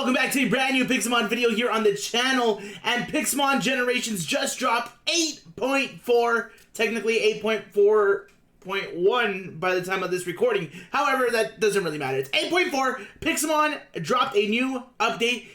welcome back to a brand new Pixelmon video here on the channel. And Pixelmon Generations just dropped 8.4, technically 8.4.1 by the time of this recording. However, that doesn't really matter. It's 8.4. Pixelmon dropped a new update.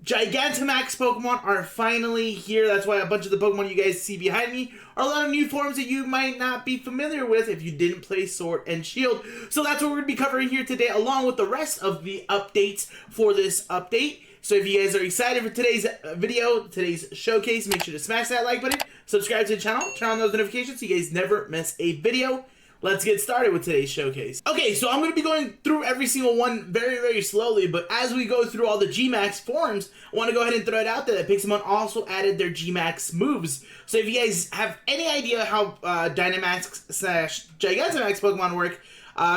Gigantamax Pokemon are finally here. That's why a bunch of the Pokemon you guys see behind me are a lot of new forms that you might not be familiar with if you didn't play Sword and Shield. So that's what we're going to be covering here today, along with the rest of the updates for this update. So if you guys are excited for today's video, today's showcase, make sure to smash that like button, subscribe to the channel, turn on those notifications so you guys never miss a video. Let's get started with today's showcase. Okay, so I'm going to be going through every single one very, very slowly, but as we go through all the Gmax forms, I want to go ahead and throw it out there that Pixelmon also added their Gmax moves. So if you guys have any idea how Dynamax/Gigantamax Pokemon work,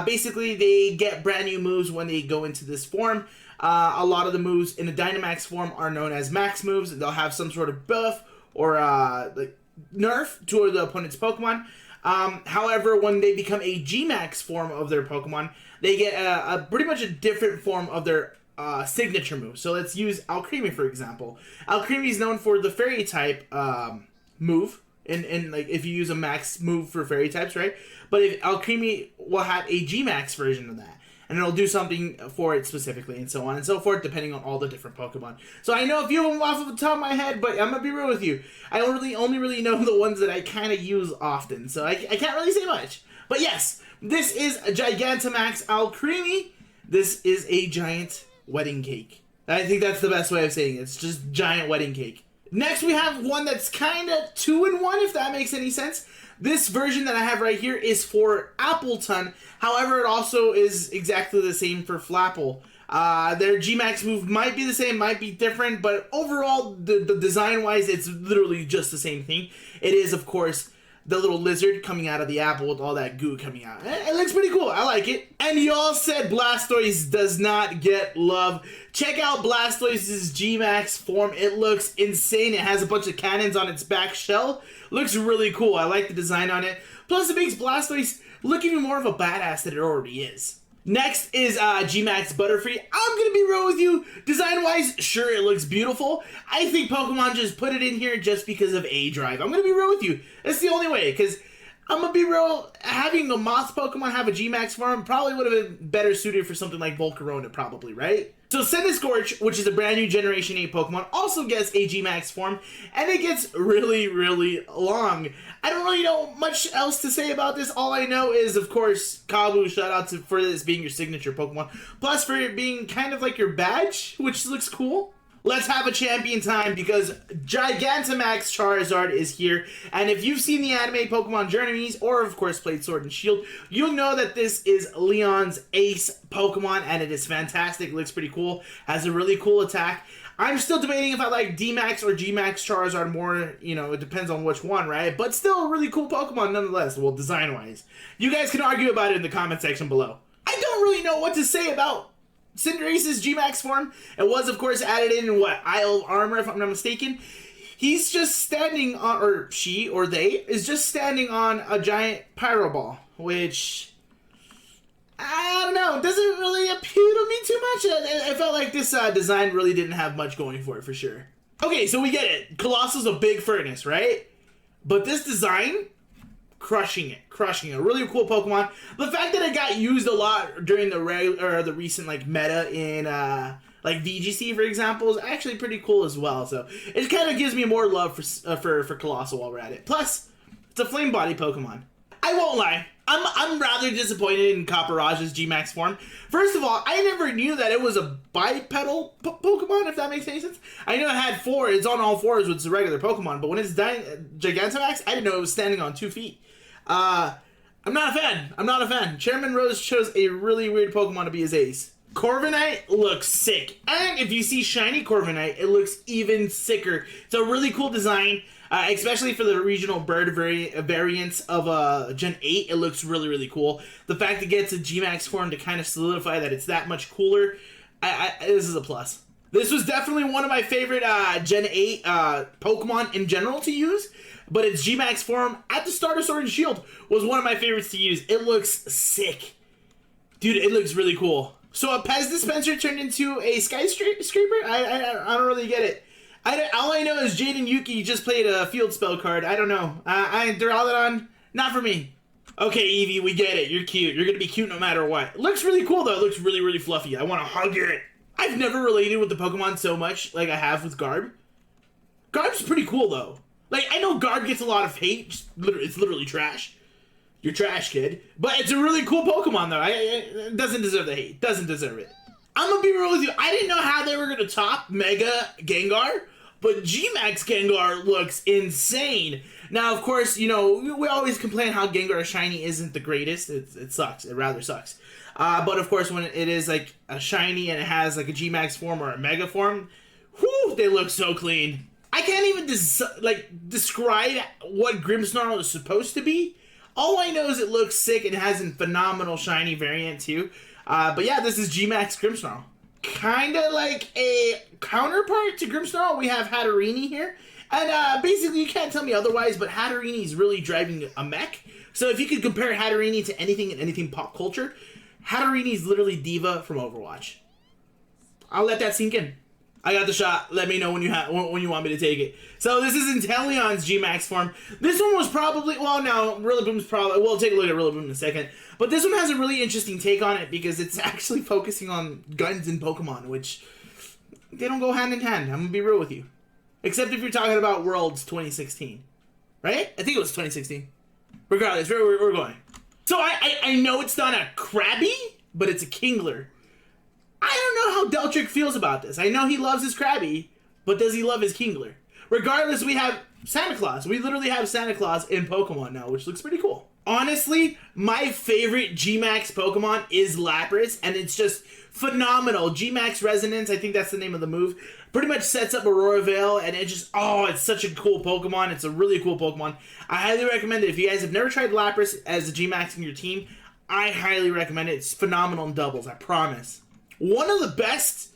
basically they get brand new moves when they go into this form. A lot of the moves in the Dynamax form are known as max moves. They'll have some sort of buff or like nerf to the opponent's Pokemon. However, when they become a Gmax form of their Pokemon, they get pretty much a different form of their signature move. So let's use Alcremie, for example. Alcremie is known for the Fairy type move, and like if you use a max move for Fairy types, right? But if Alcremie will have a Gmax version of that, and it'll do something for it specifically, and so on and so forth, depending on all the different Pokemon. So I know a few of them off of the top of my head, but I'm gonna be real with you. I only really know the ones that I kind of use often, so I can't really say much. But yes, this is a Gigantamax Alcremie. This is a giant wedding cake. I think that's the best way of saying it. It's just giant wedding cake. Next, we have one that's kind of 2-in-1, if that makes any sense. This version that I have right here is for Appleton. However, it also is exactly the same for Flapple. Their Gmax move might be the same, might be different, but overall, the design-wise, it's literally just the same thing. It is, of course, the little lizard coming out of the apple with all that goo coming out. It looks pretty cool. I like it. And y'all said Blastoise does not get love. Check out Blastoise's Gmax form. It looks insane. It has a bunch of cannons on its back shell. Looks really cool. I like the design on it. Plus, it makes Blastoise look even more of a badass than it already is. Next is Gmax Butterfree. I'm going to be real with you. Design-wise, sure, it looks beautiful. I think Pokemon just put it in here just because of A-Drive. I'm going to be real with you. That's the only way, because I'm going to be real. Having the Moth Pokemon have a Gmax form probably would have been better suited for something like Volcarona, probably, right? So Centiskorch, which is a brand new Generation 8 Pokemon, also gets a Gmax form, and it gets really, really long. I don't really know much else to say about this. All I know is, of course, Kabu, shout out for this being your signature Pokemon, plus for it being kind of like your badge, which looks cool. Let's have a champion time because Gigantamax Charizard is here. And if you've seen the anime Pokemon Journeys or, of course, played Sword and Shield, you'll know that this is Leon's ace Pokemon and it is fantastic. It looks pretty cool. Has a really cool attack. I'm still debating if I like D-Max or Gmax Charizard more. You know, it depends on which one, right? But still a really cool Pokemon nonetheless, well, design-wise. You guys can argue about it in the comment section below. I don't really know what to say about Cinderace's Gmax form. It was, of course, added in, what, Isle of Armor, if I'm not mistaken. He's just standing on, or she, or they, is just standing on a giant Pyro Ball, which, I don't know, doesn't really appeal to me too much. I felt like this design really didn't have much going for it, for sure. Okay, so we get it. Colossal's a big furnace, right? But this design, crushing it. A really cool Pokemon. The fact that it got used a lot during the recent like meta in like VGC, for example, is actually pretty cool as well. So it kind of gives me more love for Colossal while we're at it. Plus, it's a Flame Body Pokemon. I won't lie. I'm rather disappointed in Copperage's Gmax form. First of all, I never knew that it was a bipedal Pokemon, if that makes any sense. I know it had four. It's on all fours, which is a regular Pokemon. But when it's Gigantamax, I didn't know it was standing on 2 feet. I'm not a fan. Chairman Rose chose a really weird Pokemon to be his ace. Corviknight looks sick. And if you see shiny Corviknight, it looks even sicker. It's a really cool design, especially for the regional bird variants of Gen 8. It looks really, really cool. The fact it gets a Gmax form to kind of solidify that it's that much cooler, this is a plus. This was definitely one of my favorite Gen 8 Pokemon in general to use. But its Gmax form at the start of Sword and Shield was one of my favorites to use. It looks sick. Dude, it looks really cool. So a Pez dispenser turned into a skyscraper? I don't really get it. All I know is Jade and Yuki just played a field spell card. I don't know. Duraludon, not for me. Okay, Eevee, we get it. You're cute. You're going to be cute no matter what. It looks really cool, though. It looks really, really fluffy. I want to hug it. I've never related with the Pokemon so much like I have with Garb. Garb's pretty cool, though. Like, I know Garb gets a lot of hate. It's literally trash. You're trash, kid. But it's a really cool Pokemon, though. It doesn't deserve the hate. Doesn't deserve it. I'm going to be real with you. I didn't know how they were going to top Mega Gengar, but Gmax Gengar looks insane. Now, of course, you know, we always complain how Gengar Shiny isn't the greatest. It sucks. It rather sucks. But, of course, when it is, like, a Shiny and it has, like, a Gmax form or a Mega form, whew, they look so clean. I can't even, describe what Grimmsnarl is supposed to be. All I know is it looks sick and has a phenomenal Shiny variant, too. But, yeah, this is Gmax Grimmsnarl. Kind of like a counterpart to Grimmsnarl, we have Hatterene here. And basically, you can't tell me otherwise, but Hatterene is really driving a mech. So if you could compare Hatterene to anything in anything pop culture, Hatterene is literally Diva from Overwatch. I'll let that sink in. I got the shot. Let me know when you want me to take it. So this is Inteleon's Gmax form. This one was probably, well, no, Rillaboom's probably, we'll take a look at Rillaboom in a second. But this one has a really interesting take on it because it's actually focusing on guns and Pokemon, which they don't go hand in hand. I'm going to be real with you. Except if you're talking about Worlds 2016. Right? I think it was 2016. Regardless, we're going. So I know it's not a Krabby, but it's a Kingler. I don't know how Deltrick feels about this. I know he loves his Krabby, but does he love his Kingler? Regardless, we have Santa Claus. We literally have Santa Claus in Pokemon now, which looks pretty cool. Honestly, my favorite Gmax Pokemon is Lapras, and it's just phenomenal. Gmax Resonance, I think that's the name of the move, pretty much sets up Aurora Veil, and it just, it's such a cool Pokemon. It's a really cool Pokemon. I highly recommend it. If you guys have never tried Lapras as a Gmax in your team, I highly recommend it. It's phenomenal in doubles, I promise. One of the best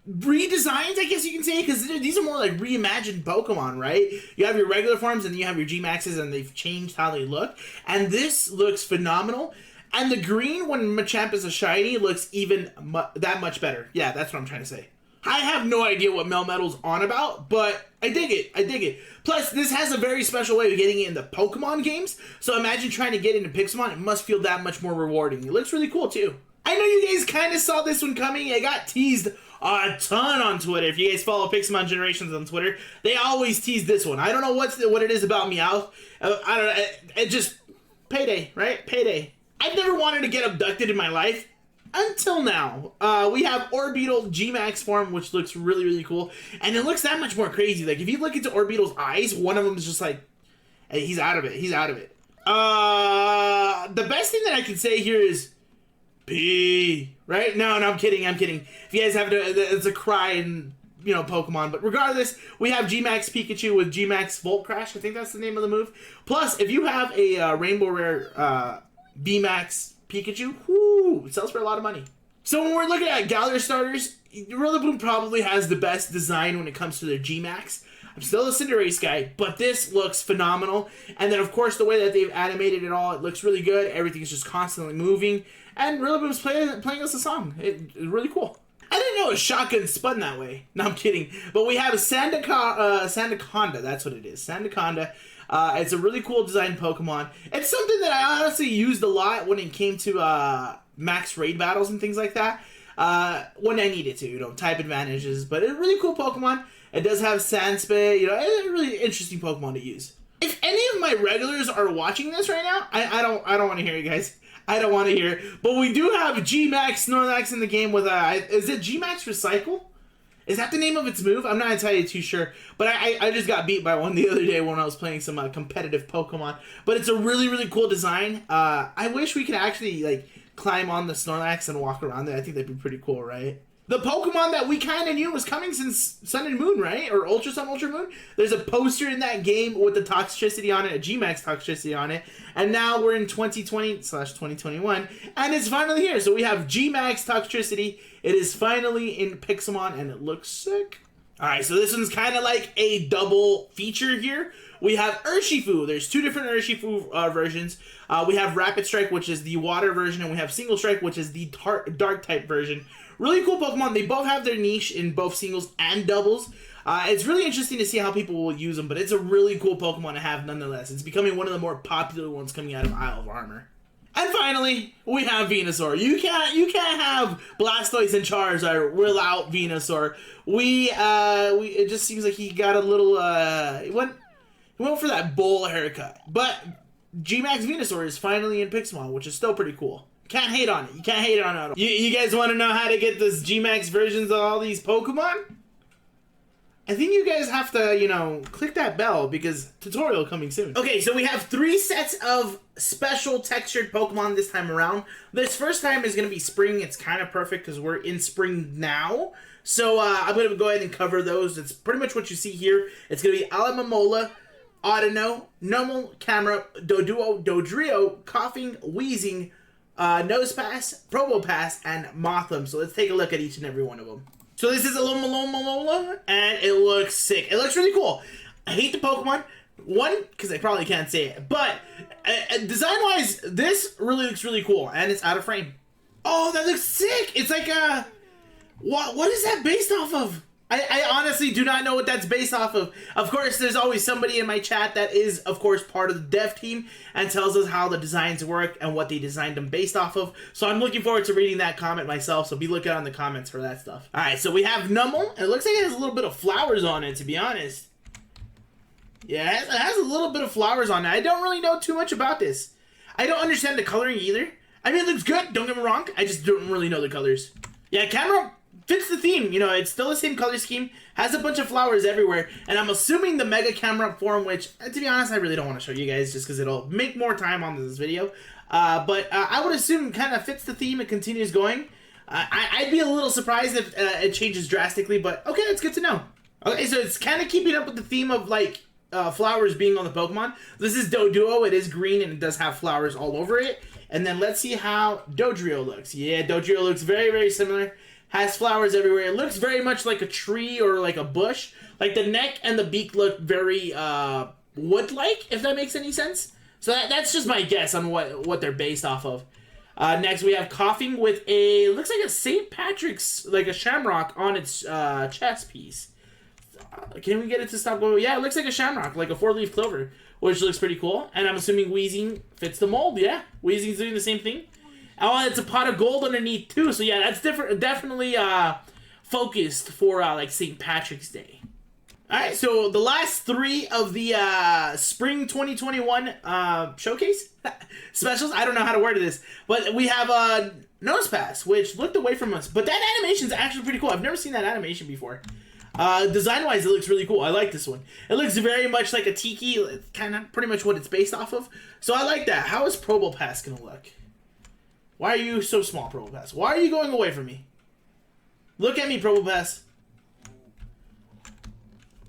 redesigns, I guess you can say, because these are more like reimagined Pokemon, right? You have your regular forms and then you have your Gmaxes, and they've changed how they look. And this looks phenomenal. And the green, when Machamp is a shiny, looks even that much better. Yeah, that's what I'm trying to say. I have no idea what Melmetal's on about, but I dig it. I dig it. Plus, this has a very special way of getting into Pokemon games. So imagine trying to get into Pixelmon. It must feel that much more rewarding. It looks really cool, too. I know you guys kind of saw this one coming. It got teased a ton on Twitter. If you guys follow Pixelmon Generations on Twitter, they always tease this one. I don't know what it is about Meowth. I don't know. It just, payday, right? Payday. I've never wanted to get abducted in my life until now. We have Orbeetle Gmax form, which looks really, really cool. And it looks that much more crazy. Like, if you look into Orbeetle's eyes, one of them is just like, hey, he's out of it. He's out of it. The best thing that I can say here is P, right? No, I'm kidding. If you guys have it's a cry in, Pokemon. But regardless, we have Gmax Pikachu with Gmax Volt Crash. I think that's the name of the move. Plus, if you have a Rainbow Rare VMAX Pikachu, it sells for a lot of money. So when we're looking at Galar starters, Rillaboom probably has the best design when it comes to their Gmax. I'm still a Cinderace guy, but this looks phenomenal. And then, of course, the way that they've animated it all, it looks really good. Everything's just constantly moving. And Rillaboom's playing us a song. It's really cool. I didn't know a shotgun spun that way. No, I'm kidding. But we have a Sandaconda. That's what it is. Sandaconda. It's a really cool design Pokemon. It's something that I honestly used a lot when it came to max raid battles and things like that. When I needed to, type advantages. But it's a really cool Pokemon. It does have Sandspit. It's a really interesting Pokemon to use. If any of my regulars are watching this right now, I don't want to hear you guys. I don't want to hear. But we do have Gmax Snorlax in the game with is it Gmax Recycle? Is that the name of its move? I'm not entirely too sure. But I just got beat by one the other day when I was playing some competitive Pokemon. But it's a really, really cool design. I wish we could actually climb on the Snorlax and walk around there. I think that'd be pretty cool, right? The Pokemon that we kind of knew was coming since Sun and Moon, right? Or Ultra Sun, Ultra Moon. There's a poster in that game with the Toxicity on it, a Gmax Toxicity on it. And now we're in 2020/2021. And it's finally here. So we have Gmax Toxicity. It is finally in Pixelmon, and it looks sick. Alright, so this one's kind of like a double feature here. We have Urshifu. There's two different Urshifu versions. We have Rapid Strike, which is the water version, and we have Single Strike, which is the dark type version. Really cool Pokemon. They both have their niche in both singles and doubles. It's really interesting to see how people will use them, but it's a really cool Pokemon to have nonetheless. It's becoming one of the more popular ones coming out of Isle of Armor. And finally, we have Venusaur. You can't have Blastoise and Charizard without Venusaur. It just seems like he got a little he went for that bowl haircut. But Gmax Venusaur is finally in Pixelmon, which is still pretty cool. Can't hate on it. You can't hate on it at all. You guys want to know how to get this Gmax versions of all these Pokemon? I think you guys have to, you know, click that bell because tutorial coming soon. Okay, so we have 3 sets of special textured Pokemon this time around. This first time is going to be spring. It's kind of perfect because we're in spring now. So I'm going to go ahead and cover those. It's pretty much what you see here. It's going to be Alomomola, Audino, Numel, Camera, Doduo, Dodrio, Coughing, Wheezing, Nosepass, Probopass, and Mothim. So let's take a look at each and every one of them. So this is Alomomola, and it looks sick. It looks really cool. I hate the Pokemon. One, because I probably can't say it, but design-wise, this really looks really cool, and it's out of frame. Oh, that looks sick! It's like a... What is that based off of? I honestly do not know what that's based off of. Of course, there's always somebody in my chat that is, of course, part of the dev team and tells us how the designs work and what they designed them based off of. So I'm looking forward to reading that comment myself, so be looking on the comments for that stuff. Alright, so we have Numel. It looks like it has a little bit of flowers on it, to be honest. Yeah, it has a little bit of flowers on it. I don't really know too much about this. I don't understand the coloring either. I mean, it looks good, don't get me wrong. I just don't really know the colors. Yeah, camera fits the theme, you know, it's still the same color scheme, has a bunch of flowers everywhere, and I'm assuming the Mega Camera form, which, to be honest, I really don't want to show you guys just because it'll make more time on this video, but I would assume kind of fits the theme and continues going. I'd be a little surprised if it changes drastically, but okay, that's good to know. Okay, so it's kind of keeping up with the theme of, like, flowers being on the Pokemon. This is Doduo, it is green, and it does have flowers all over it, and then let's see how Dodrio looks. Yeah, Dodrio looks very, very similar. Has flowers everywhere. It looks very much like a tree or like a bush. Like the neck and the beak look very wood-like, if that makes any sense. So that's just my guess on what they're based off of. Next we have Coughing with a, looks like a St. Patrick's, like a shamrock on its chest piece. Can we get it to stop going? Yeah, it looks like a shamrock, like a 4-leaf clover, which looks pretty cool. And I'm assuming Wheezing fits the mold, yeah. Wheezing's doing the same thing. Oh, it's a pot of gold underneath too. So yeah, that's different. Definitely focused for like St. Patrick's Day. All right, so the last 3 of the spring 2021 showcase specials. I don't know how to word this, but we have Nosepass, which looked away from us, but that animation is actually pretty cool. I've never seen that animation before. Design-wise, it looks really cool. I like this one. It looks very much like a Tiki, kind of pretty much what it's based off of. So I like that. How is Probopass gonna look? Why are you so small, Probopass? Why are you going away from me? Look at me, Probopass.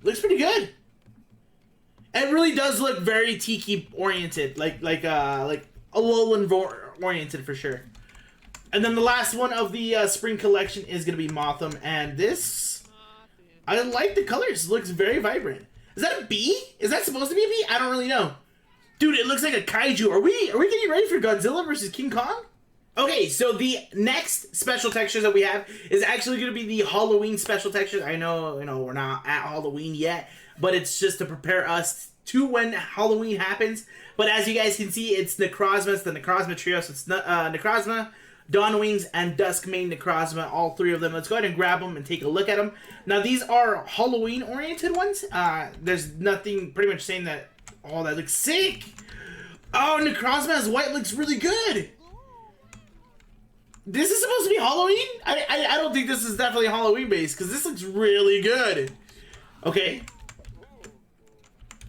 Looks pretty good. It really does look very Tiki oriented, like Alolan oriented for sure. And then the last one of the spring collection is gonna be Mothim, and this, I like the colors. It looks very vibrant. Is that a bee? Is that supposed to be a bee? I don't really know. Dude, it looks like a kaiju. Are we getting ready for Godzilla versus King Kong? Okay, so the next special textures that we have is actually going to be the Halloween special textures. I know, we're not at Halloween yet, but it's just to prepare us to when Halloween happens. But as you guys can see, it's Necrozma. It's the Necrozma trio. So it's Necrozma, Dawnwings, and Duskmane Necrozma, all 3 of them. Let's go ahead and grab them and take a look at them. Now, these are Halloween-oriented ones. There's nothing pretty much saying that, oh, that looks sick. Oh, Necrozma as white looks really good. This is supposed to be Halloween? I don't think this is definitely Halloween based because this looks really good. Okay.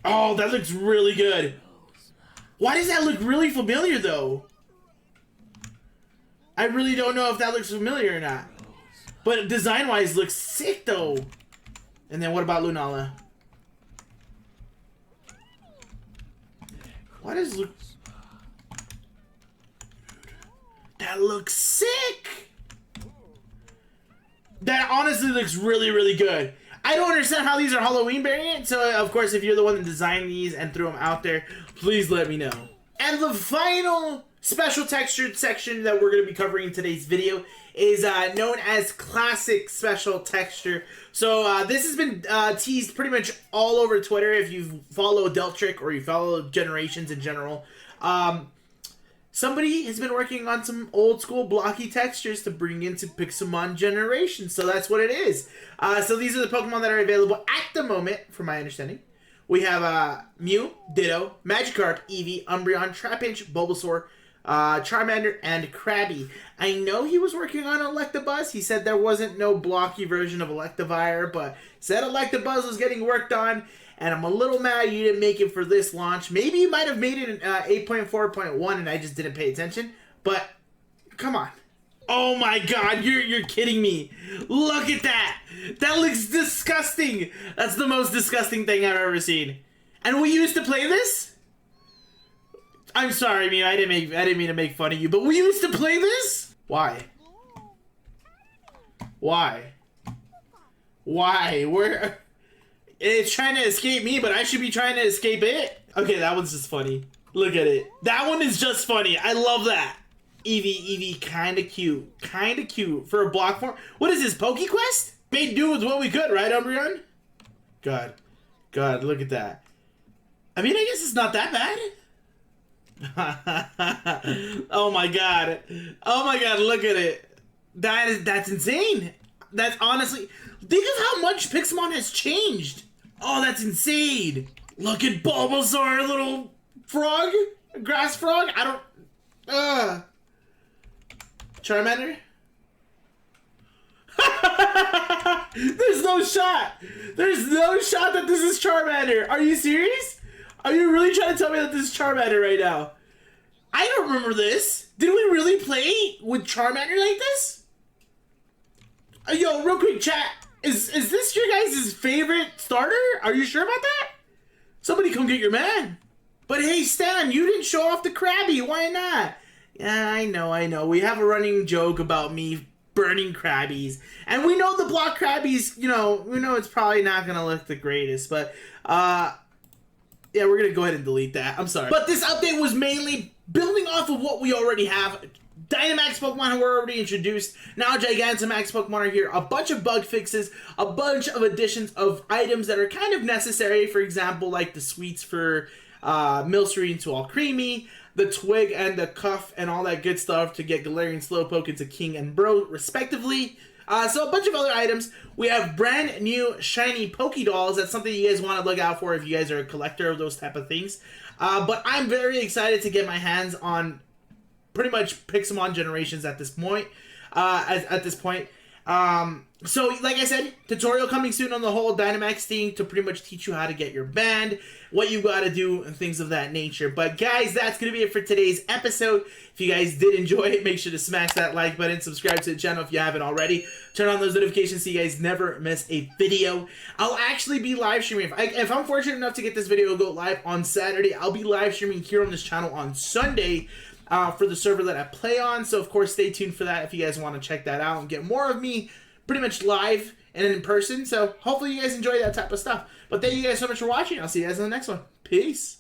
Oh, that looks really good. Why does that look really familiar though? I really don't know if that looks familiar or not. But design wise looks sick though. And then what about Lunala? Why does it look... That looks sick! That honestly looks really, really good. I don't understand how these are Halloween variants, so of course if you're the one that designed these and threw them out there, please let me know. And the final special textured section that we're going to be covering in today's video is known as Classic Special Texture. So this has been teased pretty much all over Twitter if you follow Deltrick or you follow Generations in general. Somebody has been working on some old school blocky textures to bring into Pixelmon Generations. So that's what it is. So these are the Pokemon that are available at the moment, from my understanding. We have Mew, Ditto, Magikarp, Eevee, Umbreon, Trapinch, Bulbasaur, Charmander, and Krabby. I know he was working on Electabuzz. He said there wasn't no blocky version of Electivire, but said Electabuzz was getting worked on. And I'm a little mad you didn't make it for this launch. Maybe you might have made it in 8.4.1 and I just didn't pay attention. But, come on. Oh my god, you're kidding me. Look at that. That looks disgusting. That's the most disgusting thing I've ever seen. And we used to play this? I'm sorry, Mew. I didn't mean to make fun of you, but we used to play this? Why? Why? Why? Where? It's trying to escape me, but I should be trying to escape it. Okay, that one's just funny. Look at it. That one is just funny. I love that. Eevee, kinda cute. Kinda cute. For a block form. What is this, PokeQuest? Made do with what we could, right, Umbreon? God, look at that. I mean, I guess it's not that bad. Oh my god. Oh my god, look at it. That's insane. That's honestly... Think of how much Pixelmon has changed. Oh, that's insane. Look at Bulbasaur, little frog? Grass frog? I don't... Charmander? There's no shot. There's no shot that this is Charmander. Are you serious? Are you really trying to tell me that this is Charmander right now? I don't remember this. Did we really play with Charmander like this? Yo, real quick, chat. Is this your guys' favorite starter? Are you sure about that? Somebody come get your man. But hey, Stan, you didn't show off the Krabby. Why not? Yeah, I know. We have a running joke about me burning Krabbies. And we know the block Krabbies, we know it's probably not going to look the greatest. But, yeah, we're going to go ahead and delete that. I'm sorry. But this update was mainly building off of what we already have. Dynamax Pokemon were already introduced. Now Gigantamax Pokemon are here. A bunch of bug fixes. A bunch of additions of items that are kind of necessary. For example, like the sweets for Milcery into All Creamy. The Twig and the Cuff and all that good stuff to get Galarian Slowpoke into King and Bro, respectively. So a bunch of other items. We have brand new shiny Pokédolls. That's something you guys want to look out for if you guys are a collector of those type of things. But I'm very excited to get my hands on pretty much Pixelmon Generations at this point. So, like I said, tutorial coming soon on the whole Dynamax thing to pretty much teach you how to get your band, what you gotta do, and things of that nature. But guys, that's gonna be it for today's episode. If you guys did enjoy it, make sure to smash that like button, subscribe to the channel if you haven't already, turn on those notifications so you guys never miss a video. I'll actually be live streaming. If I'm fortunate enough to get this video to go live on Saturday, I'll be live streaming here on this channel on Sunday. For the server that I play on. So, of course, stay tuned for that if you guys want to check that out and get more of me pretty much live and in person. So, hopefully you guys enjoy that type of stuff. But thank you guys so much for watching. I'll see you guys in the next one. Peace.